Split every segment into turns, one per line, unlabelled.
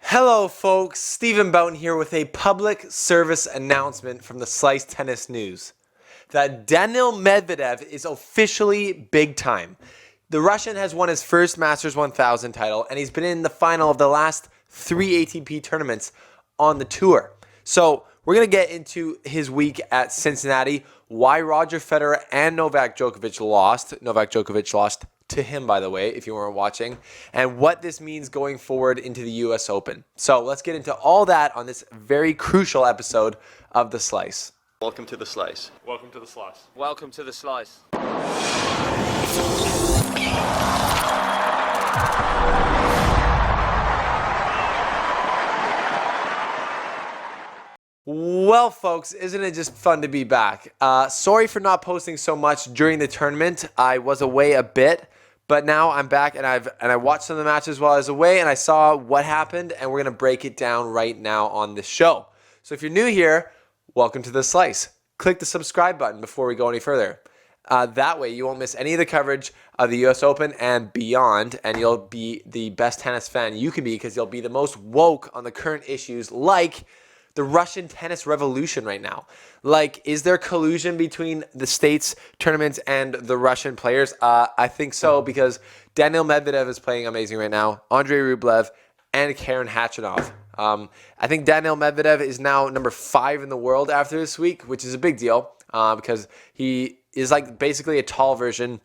Hello folks, Stephen Boughton here with a public service announcement from the Slice Tennis News that Danill Medvedev is officially big time. The Russian has won his first Masters 1000 title and he's been in the final of the last 3 ATP tournaments on the tour. So we're going to get into his week at Cincinnati, why Roger Federer and Novak Djokovic lost. Novak Djokovic lost to him, by the way, if you weren't watching, and what this means going forward into the US Open. So let's get into all that on this very crucial episode of The Slice.
Welcome to The Slice.
Welcome to The Slice.
Welcome to The Slice.
Well, folks, isn't it just fun to be back? Sorry for not posting so much during the tournament. I was away a bit, but now I'm back and I watched some of the matches while I was away and I saw what happened and we're going to break it down right now on this show. So if you're new here, welcome to The Slice. Click the subscribe button before we go any further. That way you won't miss any of the coverage of the US Open and beyond, and you'll be the best tennis fan you can be because you'll be the most woke on the current issues like the Russian tennis revolution right now. Like, is there collusion between the States tournaments and the Russian players? I think so, because Danill Medvedev is playing amazing right now, Andrei Rublev, and Karen Khachanov. I think Danill Medvedev is now number 5 in the world after this week, which is a big deal because he is like basically a tall version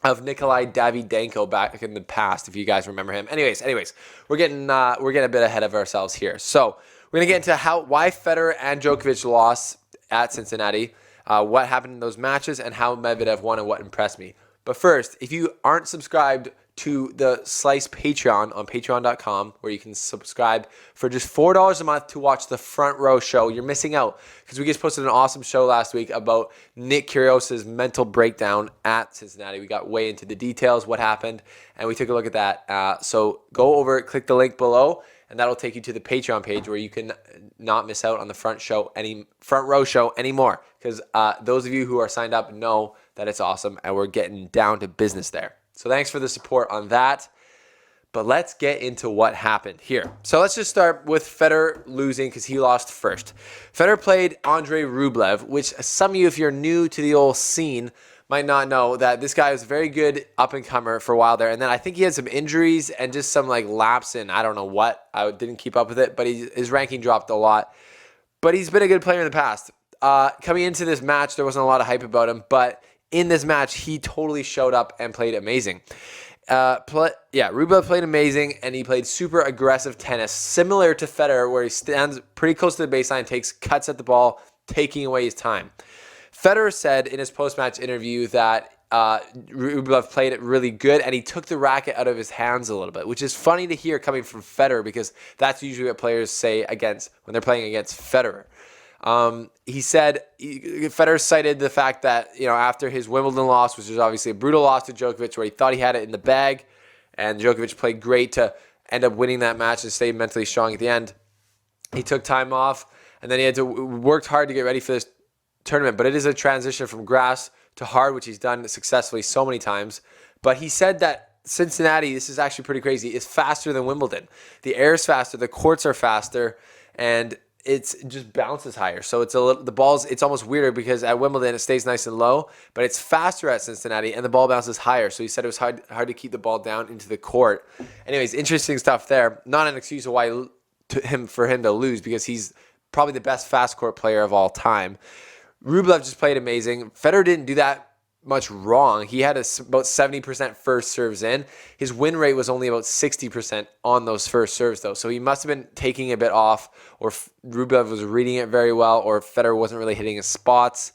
of Nikolai Davydenko back in the past, if you guys remember him. Anyways, we're getting a bit ahead of ourselves here. So we're going to get into why Federer and Djokovic lost at Cincinnati, what happened in those matches, and how Medvedev won and what impressed me. But first, if you aren't subscribed to the Slice Patreon on patreon.com, where you can subscribe for just $4 a month to watch the Front Row Show, you're missing out because we just posted an awesome show last week about Nick Kyrgios's mental breakdown at Cincinnati. We got way into the details, what happened, and we took a look at that. So go over, click the link below, and that'll take you to the Patreon page where you can not miss out on the Front Row Show anymore. Because those of you who are signed up know that it's awesome, and we're getting down to business there. So thanks for the support on that. But let's get into what happened here. So let's just start with Federer losing because he lost first. Federer played Andrei Rublev, which some of you, if you're new to the old scene, might not know that this guy was a very good up-and-comer for a while there. And then I think he had some injuries and just some like lapse in, I don't know what. I didn't keep up with it, but his ranking dropped a lot. But he's been a good player in the past. Coming into this match, there wasn't a lot of hype about him, but in this match, he totally showed up and played amazing. Rublev played amazing, and he played super aggressive tennis, similar to Federer, where he stands pretty close to the baseline, takes cuts at the ball, taking away his time. Federer said in his post-match interview that Rublev played it really good, and he took the racket out of his hands a little bit, which is funny to hear coming from Federer because that's usually what players say when they're playing against Federer. He said Federer cited the fact that, after his Wimbledon loss, which was obviously a brutal loss to Djokovic, where he thought he had it in the bag, and Djokovic played great to end up winning that match and stay mentally strong at the end. He took time off, and then he had to work hard to get ready for this tournament. But it is a transition from grass to hard, which he's done successfully so many times. But he said that Cincinnati, this is actually pretty crazy, is faster than Wimbledon. The air is faster, the courts are faster, and it just bounces higher. So it's almost weirder because at Wimbledon it stays nice and low, but it's faster at Cincinnati and the ball bounces higher. So he said it was hard to keep the ball down into the court. Anyways, interesting stuff there. Not an excuse for him to lose because he's probably the best fast court player of all time. Rublev just played amazing. Federer didn't do that much wrong. He had about 70% first serves in. His win rate was only about 60% on those first serves, though. So he must have been taking a bit off, or Rublev was reading it very well, or Federer wasn't really hitting his spots.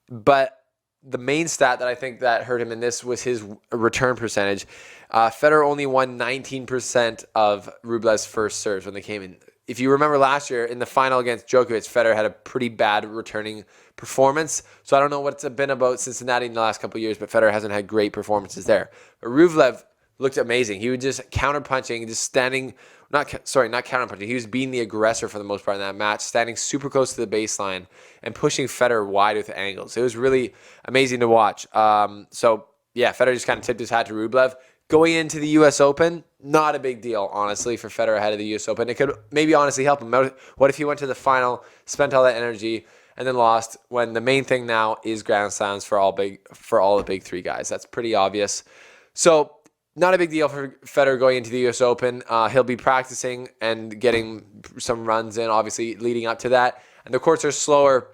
But the main stat that I think that hurt him in this was his return percentage. Federer only won 19% of Rublev's first serves when they came in. If you remember last year in the final against Djokovic, Federer had a pretty bad returning performance. So I don't know what it's been about Cincinnati in the last couple of years, but Federer hasn't had great performances there. But Rublev looked amazing. He was just counterpunching, just standing, not counterpunching. He was being the aggressor for the most part in that match, standing super close to the baseline and pushing Federer wide with angles. It was really amazing to watch. Federer just kind of tipped his hat to Rublev. Going into the US Open, not a big deal, honestly, for Federer ahead of the U.S. Open. It could maybe honestly help him. What if he went to the final, spent all that energy, and then lost, when the main thing now is Grand Slams for all the big three guys? That's pretty obvious. So not a big deal for Federer going into the U.S. Open. He'll be practicing and getting some runs in, obviously, leading up to that. And the courts are slower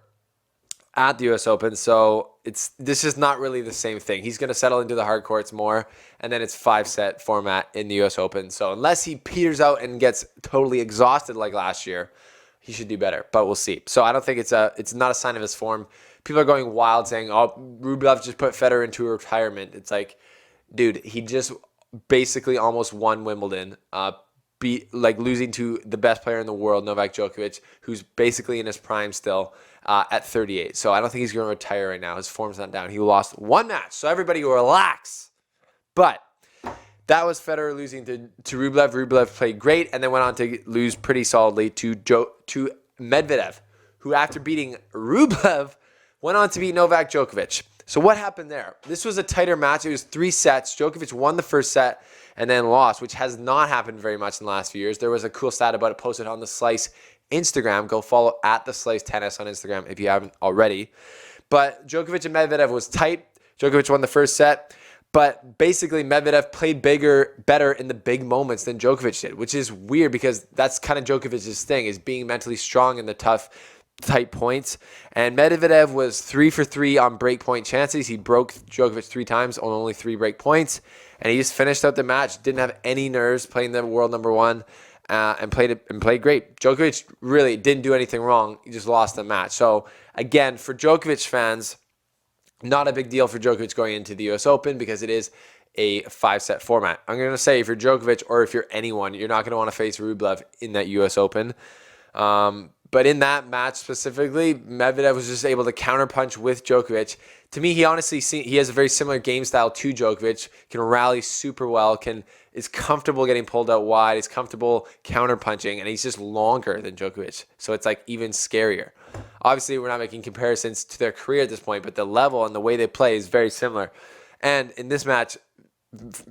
at the U.S. Open, so this is not really the same thing. He's going to settle into the hard courts more, and then it's 5-set format in the U.S. Open. So unless he peters out and gets totally exhausted like last year, he should do better, but we'll see. So I don't think it's not a sign of his form. People are going wild saying, oh, Rublev just put Federer into a retirement. It's like, dude, he just basically almost won Wimbledon, losing to the best player in the world, Novak Djokovic, who's basically in his prime still at 38. So I don't think he's going to retire right now. His form's not down. He lost one match, so everybody relax. But that was Federer losing to Rublev. Rublev played great and then went on to lose pretty solidly to Medvedev, who after beating Rublev went on to beat Novak Djokovic. So what happened there? This was a tighter match. It was 3 sets. Djokovic won the first set and then lost, which has not happened very much in the last few years. There was a cool stat about it posted on the Slice Instagram. Go follow at the Slice Tennis on Instagram if you haven't already. But Djokovic and Medvedev was tight. Djokovic won the first set. But basically, Medvedev played better in the big moments than Djokovic did, which is weird because that's kind of Djokovic's thing, is being mentally strong in the tight points. And Medvedev was 3 for 3 on break point chances. He broke Djokovic 3 times on only 3 break points. And he just finished out the match, didn't have any nerves playing the world number 1, and played great. Djokovic really didn't do anything wrong. He just lost the match. So again, for Djokovic fans, not a big deal for Djokovic going into the U.S. Open because it is a 5-set format. I'm going to say if you're Djokovic or if you're anyone, you're not going to want to face Rublev in that U.S. Open. But in that match specifically, Medvedev was just able to counterpunch with Djokovic. To me, he has a very similar game style to Djokovic, can rally super well, is comfortable getting pulled out wide, is comfortable counterpunching, and he's just longer than Djokovic. So it's like even scarier. Obviously, we're not making comparisons to their career at this point, but the level and the way they play is very similar. And in this match,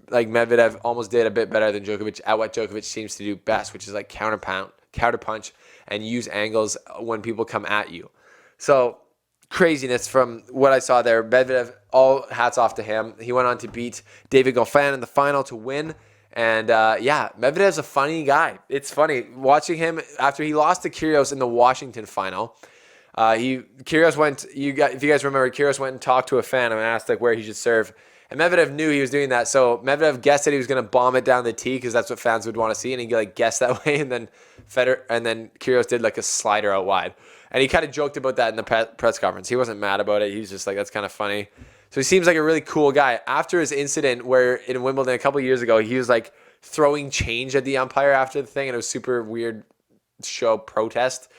like Medvedev almost did a bit better than Djokovic at what Djokovic seems to do best, which is like counterpunch and use angles when people come at you. So craziness from what I saw there. Medvedev, all hats off to him. He went on to beat David Goffin in the final to win. And Medvedev's a funny guy. It's funny watching him after he lost to Kyrgios in the Washington final. If you guys remember, Kyrgios went and talked to a fan and asked like where he should serve. And Medvedev knew he was doing that. So Medvedev guessed that he was going to bomb it down the tee because that's what fans would want to see. And he like guessed that way. And then Kyrgios did like a slider out wide. And he kind of joked about that in the press conference. He wasn't mad about it. He was just like, that's kind of funny. So he seems like a really cool guy. After his incident where in Wimbledon a couple years ago, he was like throwing change at the umpire after the thing. And it was super weird show protest.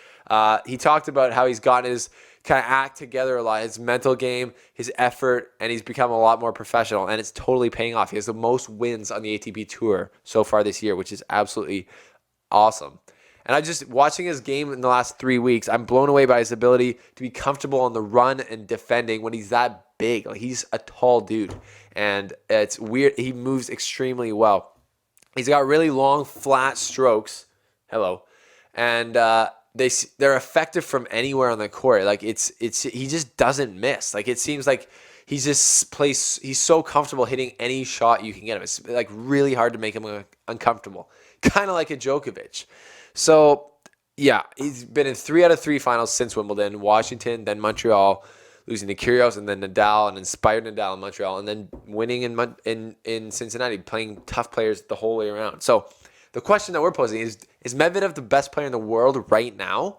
He talked about how he's gotten his kind of act together a lot, his mental game, his effort, and he's become a lot more professional. And it's totally paying off. He has the most wins on the ATP Tour so far this year, which is absolutely awesome. And I just, watching his game in the last 3 weeks, I'm blown away by his ability to be comfortable on the run and defending when he's that big. Like, he's a tall dude. And it's weird. He moves extremely well. He's got really long, flat strokes. Hello. And they're effective from anywhere on the court. Like, he just doesn't miss. Like, it seems like he's so comfortable hitting any shot you can get him. It's like really hard to make him uncomfortable. Kind of like a Djokovic. So, yeah, he's been in 3 out of 3 finals since Wimbledon, Washington, then Montreal, losing to Kyrgios, and then Nadal, and inspired Nadal in Montreal, and then winning in Cincinnati, playing tough players the whole way around. So the question that we're posing is Medvedev the best player in the world right now?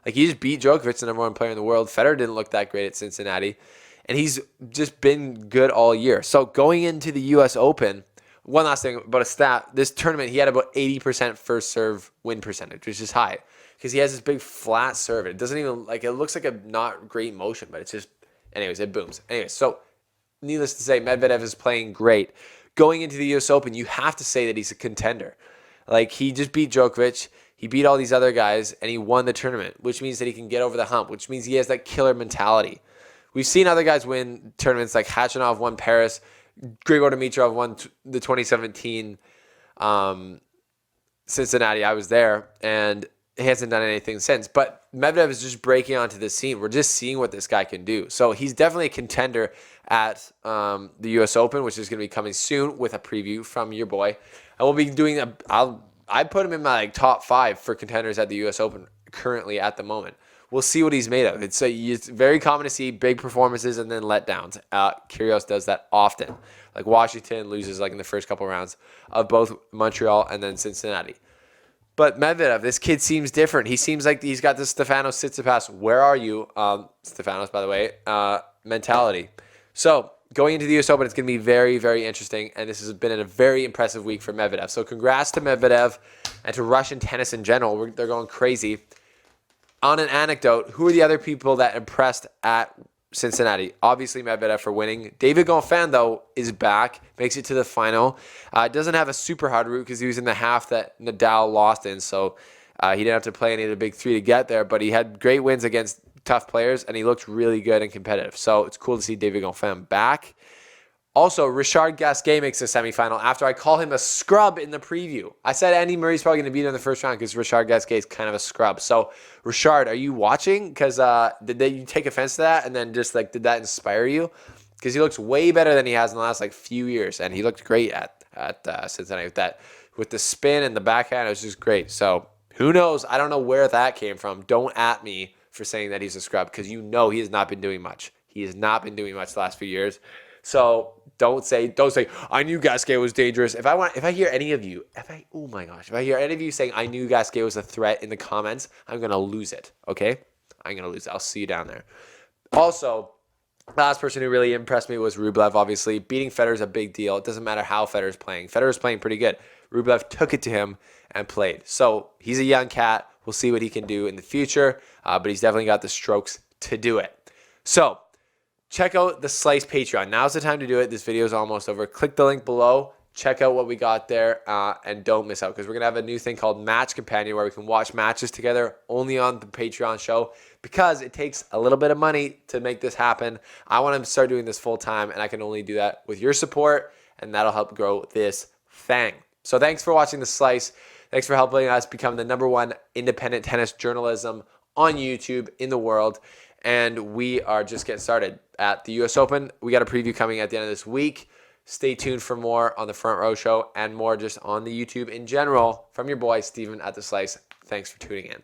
Like, he just beat Djokovic, the number 1 player in the world. Federer didn't look that great at Cincinnati, and he's just been good all year. So going into the U.S. Open, one last thing about a stat. This tournament, he had about 80% first serve win percentage, which is high because he has this big flat serve. It doesn't even, like, it looks like a not great motion, but it's just, anyways, it booms. Anyways, so needless to say, Medvedev is playing great. Going into the U.S. Open, you have to say that he's a contender. Like, he just beat Djokovic. He beat all these other guys, and he won the tournament, which means that he can get over the hump, which means he has that killer mentality. We've seen other guys win tournaments, like Khachanov won Paris, Grigor Dimitrov won the 2017 Cincinnati. I was there, and he hasn't done anything since. But Medvedev is just breaking onto the scene. We're just seeing what this guy can do. So he's definitely a contender at the U.S. Open, which is going to be coming soon with a preview from your boy. And we'll be doing I put him in my top 5 for contenders at the U.S. Open currently at the moment. We'll see what he's made of. It's very common to see big performances and then letdowns. Kyrgios does that often. Like Washington loses like in the first couple rounds of both Montreal and then Cincinnati. But Medvedev, this kid seems different. He seems like he's got this Stefanos Tsitsipas, where are you, Stefanos, by the way, mentality. So going into the U.S. Open, it's going to be very, very interesting. And this has been a very impressive week for Medvedev. So congrats to Medvedev and to Russian tennis in general. They're going crazy. On an anecdote, who are the other people that impressed at Cincinnati? Obviously Medvedev for winning. David Goffin, though, is back, makes it to the final. Doesn't have a super hard route because he was in the half that Nadal lost in, so he didn't have to play any of the big 3 to get there, but he had great wins against tough players, and he looked really good and competitive. So it's cool to see David Goffin back. Also, Richard Gasquet makes the semifinal after I call him a scrub in the preview. I said Andy Murray's probably going to beat him in the first round because Richard Gasquet is kind of a scrub. So, Richard, are you watching? Because did you take offense to that? And then just did that inspire you? Because he looks way better than he has in the last few years, and he looked great at Cincinnati with the spin and the backhand. It was just great. So, who knows? I don't know where that came from. Don't at me for saying that he's a scrub because he has not been doing much. He has not been doing much the last few years. So don't say I knew Gasquet was dangerous. If I hear any of you, if I hear any of you saying I knew Gasquet was a threat in the comments, I'm gonna lose it. Okay, I'm gonna lose it. I'll see you down there. Also, last person who really impressed me was Rublev. Obviously, beating Federer is a big deal. It doesn't matter how Federer's playing. Federer's playing pretty good. Rublev took it to him and played. So he's a young cat. We'll see what he can do in the future, but he's definitely got the strokes to do it. So check out the Slice Patreon. Now's the time to do it. This video is almost over. Click the link below. Check out what we got there, and don't miss out because we're going to have a new thing called Match Companion where we can watch matches together only on the Patreon show because it takes a little bit of money to make this happen. I want to start doing this full time, and I can only do that with your support, and that'll help grow this thing. So thanks for watching The Slice. Thanks for helping us become the #1 independent tennis journalism on YouTube in the world. And we are just getting started at the U.S. Open. We got a preview coming at the end of this week. Stay tuned for more on the Front Row Show and more just on the YouTube in general from your boy, Steven at The Slice. Thanks for tuning in.